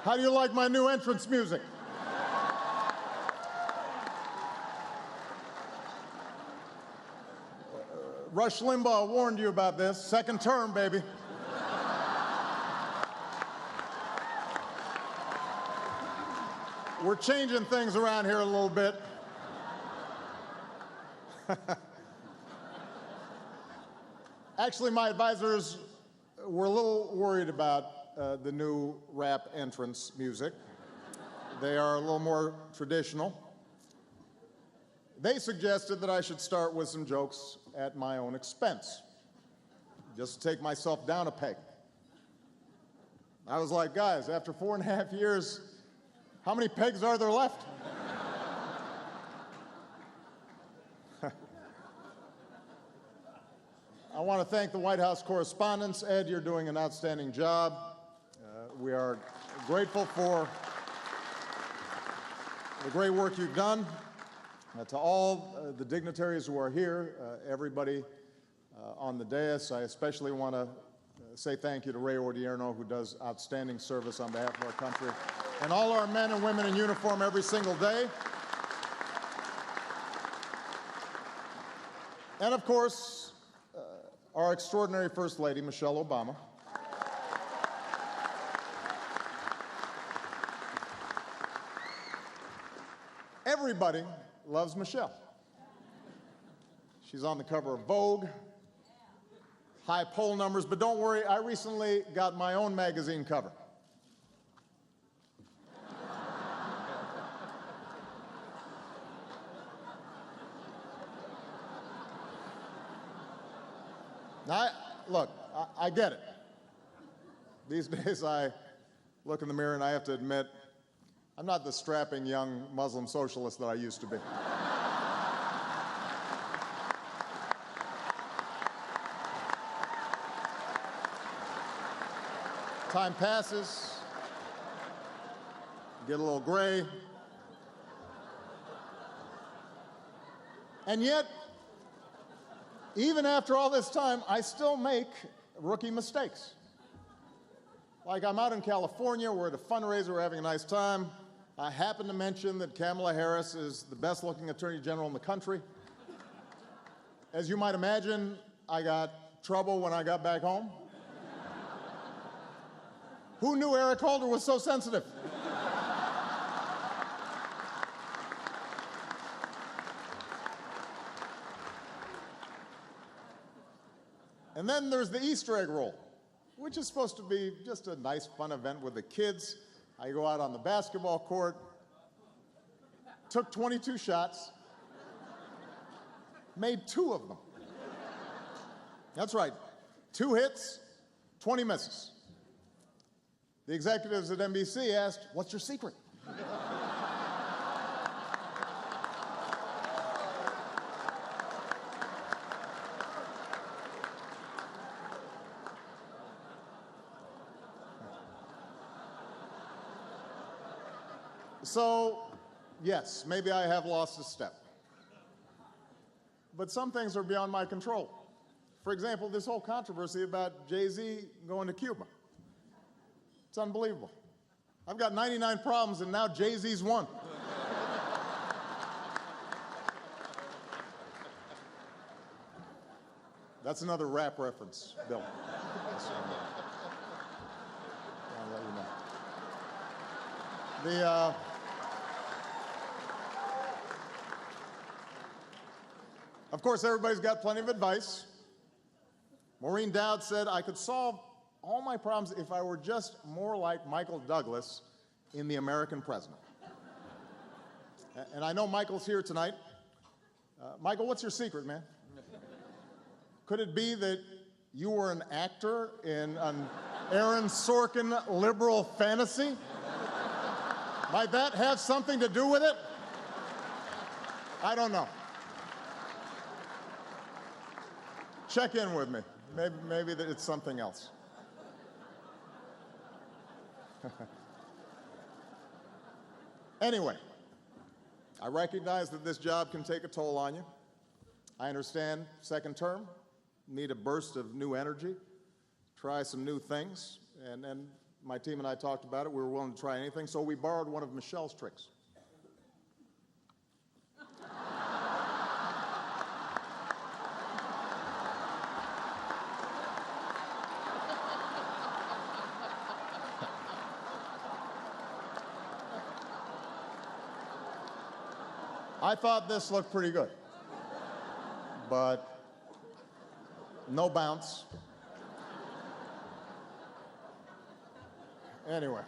How do you like my new entrance music? Rush Limbaugh warned you about this. Second term, baby. We're changing things around here a little bit. Actually, my advisors were a little worried about the new rap entrance music. They are a little more traditional. They suggested that I should start with some jokes at my own expense, just to take myself down a peg. I was like, guys, after 4.5 years, how many pegs are there left? I want to thank the White House Correspondents. Ed, you're doing an outstanding job. We are grateful for the great work you've done. To all the dignitaries who are here, everybody on the dais, I especially want to say thank you to Ray Odierno, who does outstanding service on behalf of our country, and all our men and women in uniform every single day. And of course, our extraordinary First Lady, Michelle Obama. Everybody loves Michelle. She's on the cover of Vogue, high poll numbers, but don't worry, I recently got my own magazine cover. Now, I get it. These days I look in the mirror and I have to admit, I'm not the strapping young Muslim socialist that I used to be. Time passes, get a little gray, and yet, even after all this time, I still make rookie mistakes. Like, I'm out in California, we're at a fundraiser, we're having a nice time. I happen to mention that Kamala Harris is the best-looking attorney general in the country. As you might imagine, I got trouble when I got back home. Who knew Eric Holder was so sensitive? And then there's the Easter egg roll, which is supposed to be just a nice, fun event with the kids. I go out on the basketball court, took 22 shots, made 2 of them. That's right, 2 hits, 20 misses. The executives at NBC asked, "What's your secret?" So, yes, maybe I have lost a step. But some things are beyond my control. For example, this whole controversy about Jay-Z going to Cuba. It's unbelievable. I've got 99 problems, and now Jay-Z's one. That's another rap reference, Bill. I'll let you know. Of course, everybody's got plenty of advice. Maureen Dowd said, I could solve all my problems if I were just more like Michael Douglas in The American President. And I know Michael's here tonight. Michael, what's your secret, man? Could it be that you were an actor in an Aaron Sorkin liberal fantasy? Might that have something to do with it? I don't know. Check in with me. Maybe it's something else. Anyway, I recognize that this job can take a toll on you. I understand second term, need a burst of new energy, try some new things, and my team and I talked about it. We were willing to try anything, so we borrowed one of Michelle's tricks. I thought this looked pretty good, but no bounce. Anyway,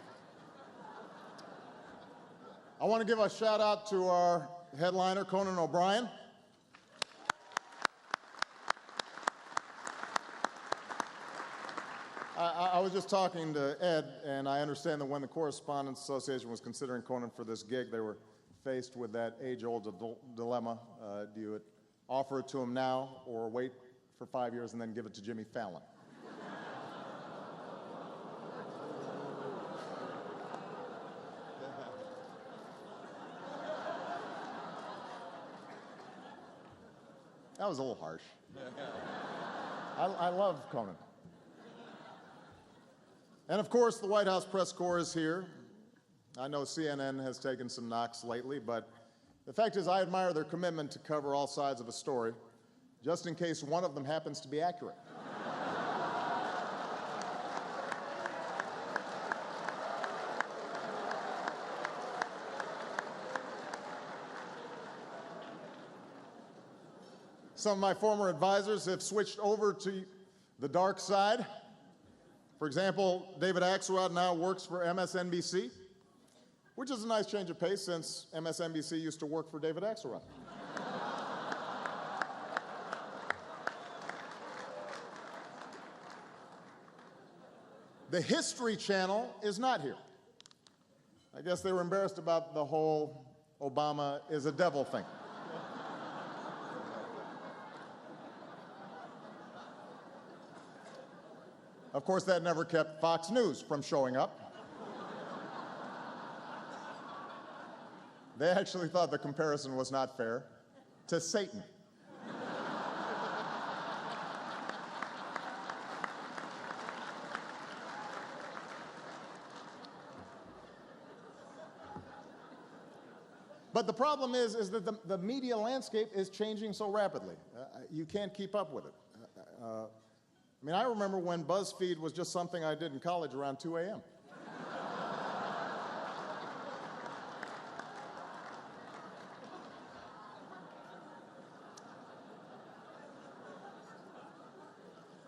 I want to give a shout out to our headliner, Conan O'Brien. I was just talking to Ed, and I understand that when the Correspondents Association was considering Conan for this gig, they were faced with that age-old dilemma. Do you offer it to him now or wait for 5 years and then give it to Jimmy Fallon? That was a little harsh. I love Conan. And of course, the White House press corps is here. I know CNN has taken some knocks lately, but the fact is I admire their commitment to cover all sides of a story, just in case one of them happens to be accurate. Some of my former advisors have switched over to the dark side. For example, David Axelrod now works for MSNBC, which is a nice change of pace since MSNBC used to work for David Axelrod. The History Channel is not here. I guess they were embarrassed about the whole Obama is a devil thing. Of course, that never kept Fox News from showing up. They actually thought the comparison was not fair to Satan. But the problem is that the media landscape is changing so rapidly. You can't keep up with it. I mean, I remember when BuzzFeed was just something I did in college around 2 a.m.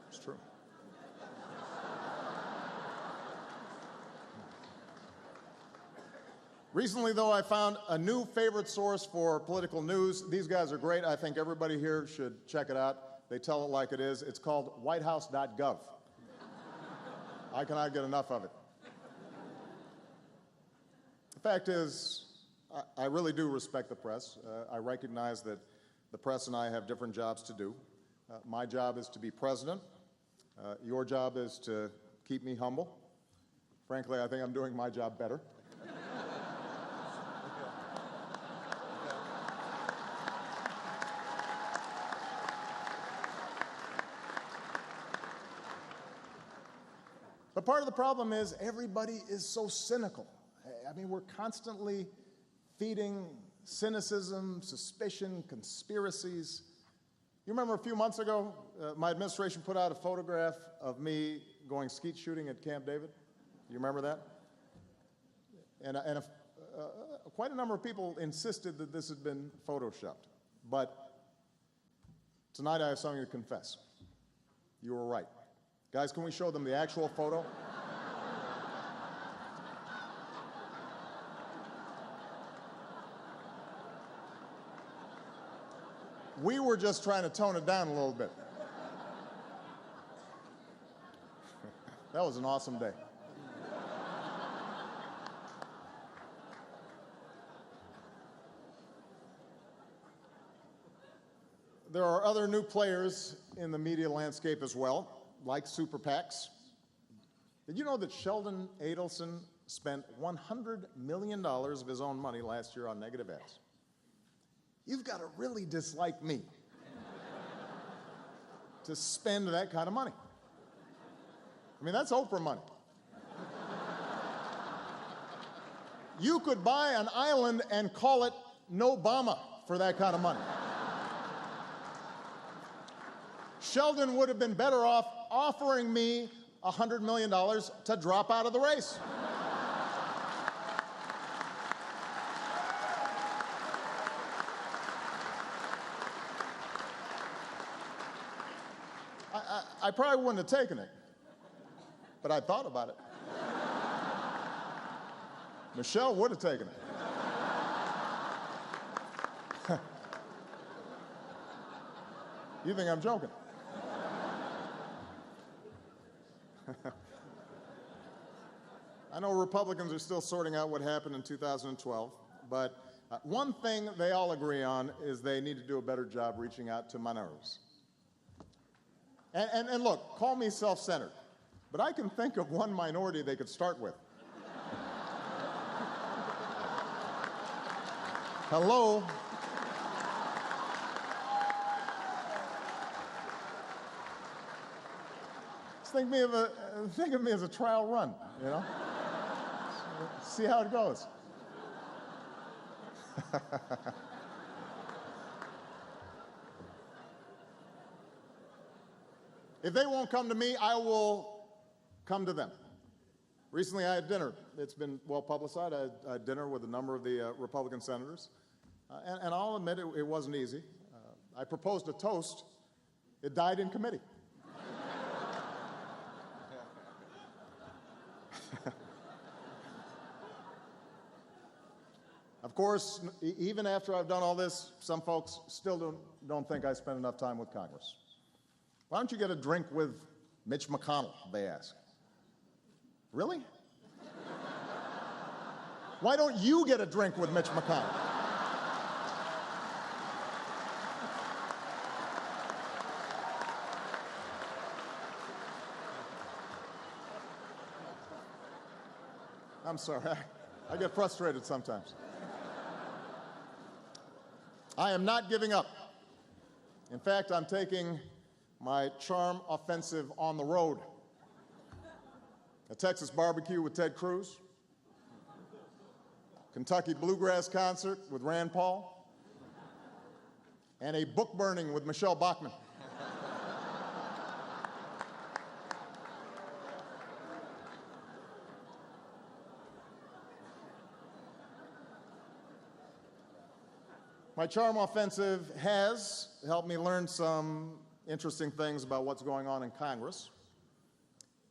It's true. Recently, though, I found a new favorite source for political news. These guys are great. I think everybody here should check it out. They tell it like it is. It's called whitehouse.gov. I cannot get enough of it. The fact is, I really do respect the press. I recognize that the press and I have different jobs to do. My job is to be president. Your job is to keep me humble. Frankly, I think I'm doing my job better. But part of the problem is everybody is so cynical. I mean, we're constantly feeding cynicism, suspicion, conspiracies. You remember a few months ago, my administration put out a photograph of me going skeet shooting at Camp David? You remember that? And quite a number of people insisted that this had been photoshopped. But tonight I have something to confess. You were right. Guys, can we show them the actual photo? We were just trying to tone it down a little bit. That was an awesome day. There are other new players in the media landscape as well, like super PACs. Did you know that Sheldon Adelson spent $100 million of his own money last year on negative ads? You've got to really dislike me to spend that kind of money. I mean, that's Oprah money. You could buy an island and call it No-Bama for that kind of money. Sheldon would have been better off offering me $100 million to drop out of the race. I probably wouldn't have taken it, but I thought about it. Michelle would have taken it. You think I'm joking? I know Republicans are still sorting out what happened in 2012, but one thing they all agree on is they need to do a better job reaching out to minorities. And look, call me self-centered, but I can think of one minority they could start with. Hello? Just think of me as a trial run, you know? See how it goes. If they won't come to me, I will come to them. Recently, I had dinner. It's been well publicized. I had dinner with a number of the Republican senators. And I'll admit it wasn't easy. I proposed a toast. It died in committee. Of course, even after I've done all this, some folks still don't think I spend enough time with Congress. Why don't you get a drink with Mitch McConnell, they ask. Really? Why don't you get a drink with Mitch McConnell? I'm sorry, I get frustrated sometimes. I am not giving up. In fact, I'm taking my charm offensive on the road. A Texas barbecue with Ted Cruz, Kentucky bluegrass concert with Rand Paul, and a book burning with Michelle Bachmann. My charm offensive has helped me learn some interesting things about what's going on in Congress.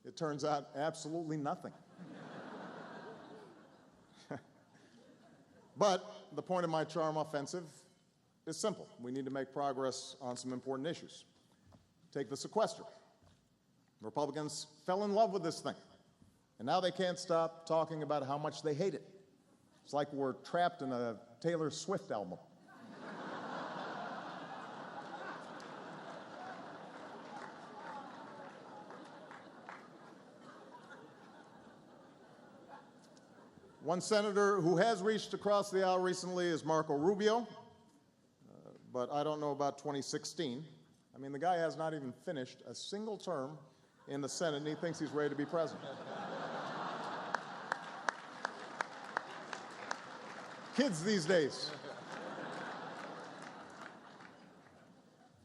It turns out absolutely nothing. But the point of my charm offensive is simple. We need to make progress on some important issues. Take the sequester. Republicans fell in love with this thing, and now they can't stop talking about how much they hate it. It's like we're trapped in a Taylor Swift album. One senator who has reached across the aisle recently is Marco Rubio, but I don't know about 2016. I mean, the guy has not even finished a single term in the Senate, and he thinks he's ready to be president. Kids these days.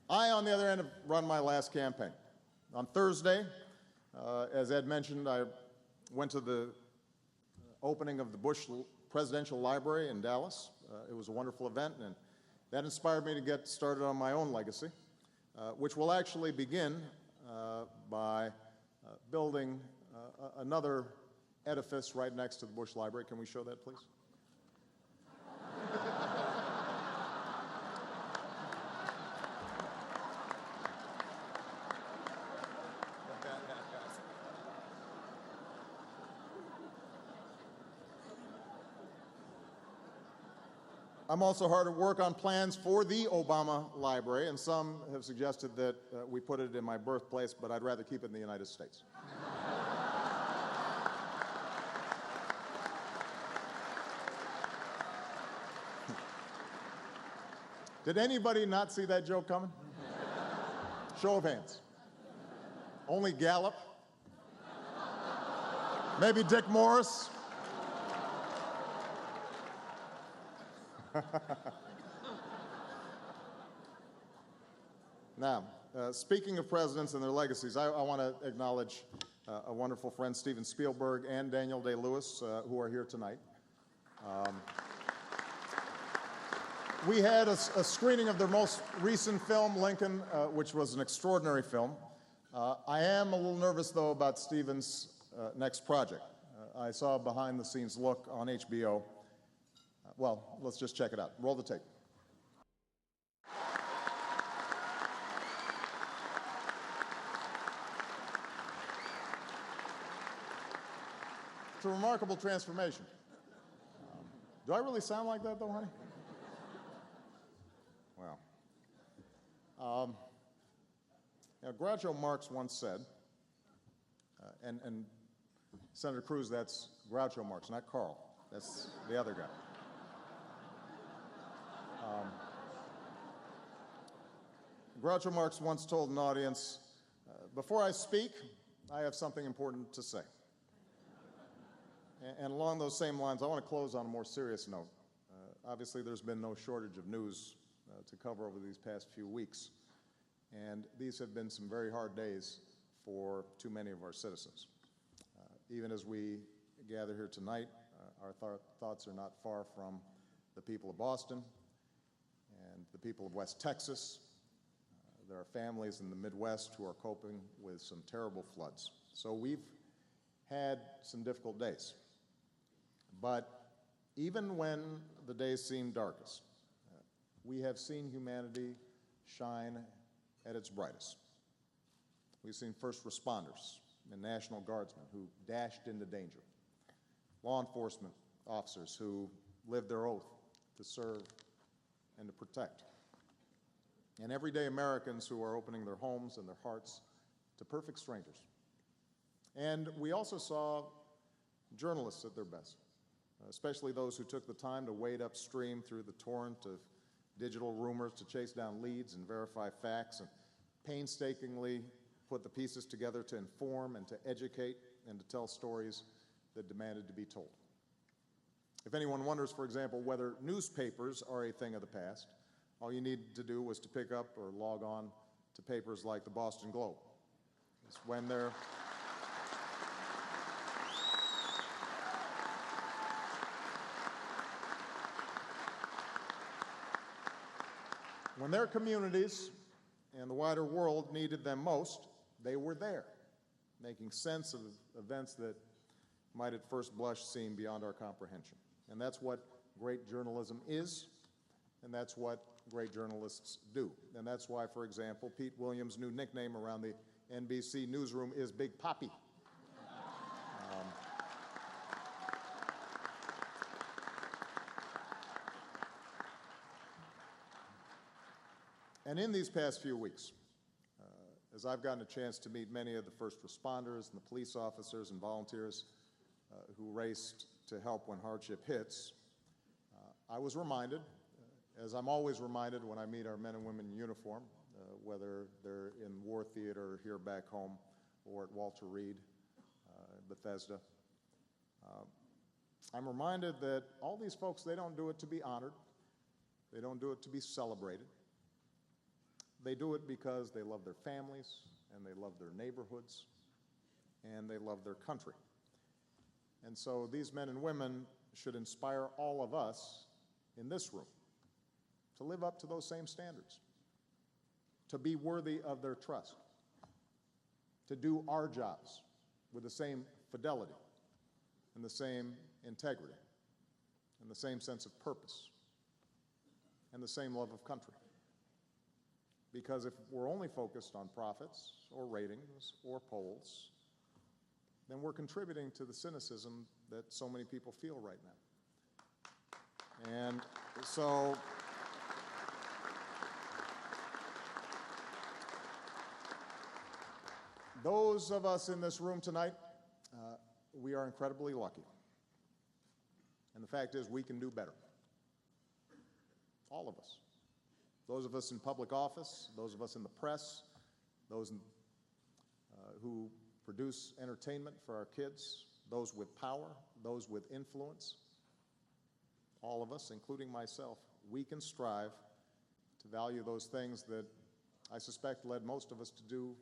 I, on the other hand, have run my last campaign. On Thursday, as Ed mentioned, I went to the opening of the Bush Presidential Library in Dallas. It was a wonderful event, and that inspired me to get started on my own legacy, which will actually begin by building another edifice right next to the Bush Library. Can we show that, please? I'm also hard at work on plans for the Obama Library, and some have suggested that we put it in my birthplace, but I'd rather keep it in the United States. Did anybody not see that joke coming? Show of hands. Only Gallup? Maybe Dick Morris? Now, speaking of presidents and their legacies, I want to acknowledge a wonderful friend, Steven Spielberg, and Daniel Day-Lewis, who are here tonight. We had a screening of their most recent film, Lincoln, which was an extraordinary film. I am a little nervous, though, about Steven's next project. I saw a behind-the-scenes look on HBO. Well, let's just check it out. Roll the tape. It's a remarkable transformation. Do I really sound like that, though, honey? Well, Groucho Marx once said, and Senator Cruz, that's Groucho Marx, not Carl. That's the other guy. Groucho Marx once told an audience, before I speak, I have something important to say. And along those same lines, I want to close on a more serious note. Obviously, there's been no shortage of news to cover over these past few weeks. And these have been some very hard days for too many of our citizens. Even as we gather here tonight, our thoughts are not far from the people of Boston and the people of West Texas. There are families in the Midwest who are coping with some terrible floods. So we've had some difficult days. But even when the days seem darkest, we have seen humanity shine at its brightest. We've seen first responders and National Guardsmen who dashed into danger, law enforcement officers who lived their oath to serve and to protect, and everyday Americans who are opening their homes and their hearts to perfect strangers. And we also saw journalists at their best, especially those who took the time to wade upstream through the torrent of digital rumors to chase down leads and verify facts and painstakingly put the pieces together to inform and to educate and to tell stories that demanded to be told. If anyone wonders, for example, whether newspapers are a thing of the past, all you need to do was to pick up or log on to papers like the Boston Globe. It's when they're when their communities and the wider world needed them most, they were there, making sense of events that might at first blush seem beyond our comprehension. And that's what great journalism is, and that's what great journalists do. And that's why, for example, Pete Williams' new nickname around the NBC newsroom is Big Papi. And in these past few weeks, as I've gotten a chance to meet many of the first responders and the police officers and volunteers who raced to help when hardship hits, I was reminded, as I'm always reminded when I meet our men and women in uniform, whether they're in war theater here back home or at Walter Reed, Bethesda, I'm reminded that all these folks, they don't do it to be honored. They don't do it to be celebrated. They do it because they love their families, and they love their neighborhoods, and they love their country. And so these men and women should inspire all of us in this room to live up to those same standards, to be worthy of their trust, to do our jobs with the same fidelity and the same integrity and the same sense of purpose and the same love of country. Because if we're only focused on profits or ratings or polls, then we're contributing to the cynicism that so many people feel right now. And so those of us in this room tonight, we are incredibly lucky. And the fact is, we can do better. All of us. Those of us in public office, those of us in the press, those who produce entertainment for our kids, those with power, those with influence. all of us, including myself, we can strive to value those things that I suspect led most of us to do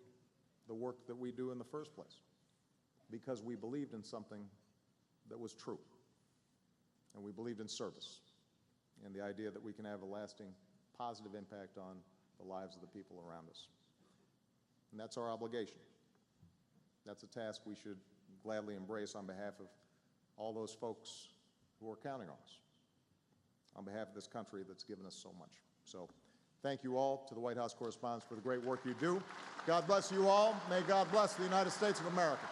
the work that we do in the first place, because we believed in something that was true, and we believed in service and the idea that we can have a lasting positive impact on the lives of the people around us. And that's our obligation. That's a task we should gladly embrace on behalf of all those folks who are counting on us, on behalf of this country that's given us so much. So thank you all to the White House Correspondents for the great work you do. God bless you all. May God bless the United States of America.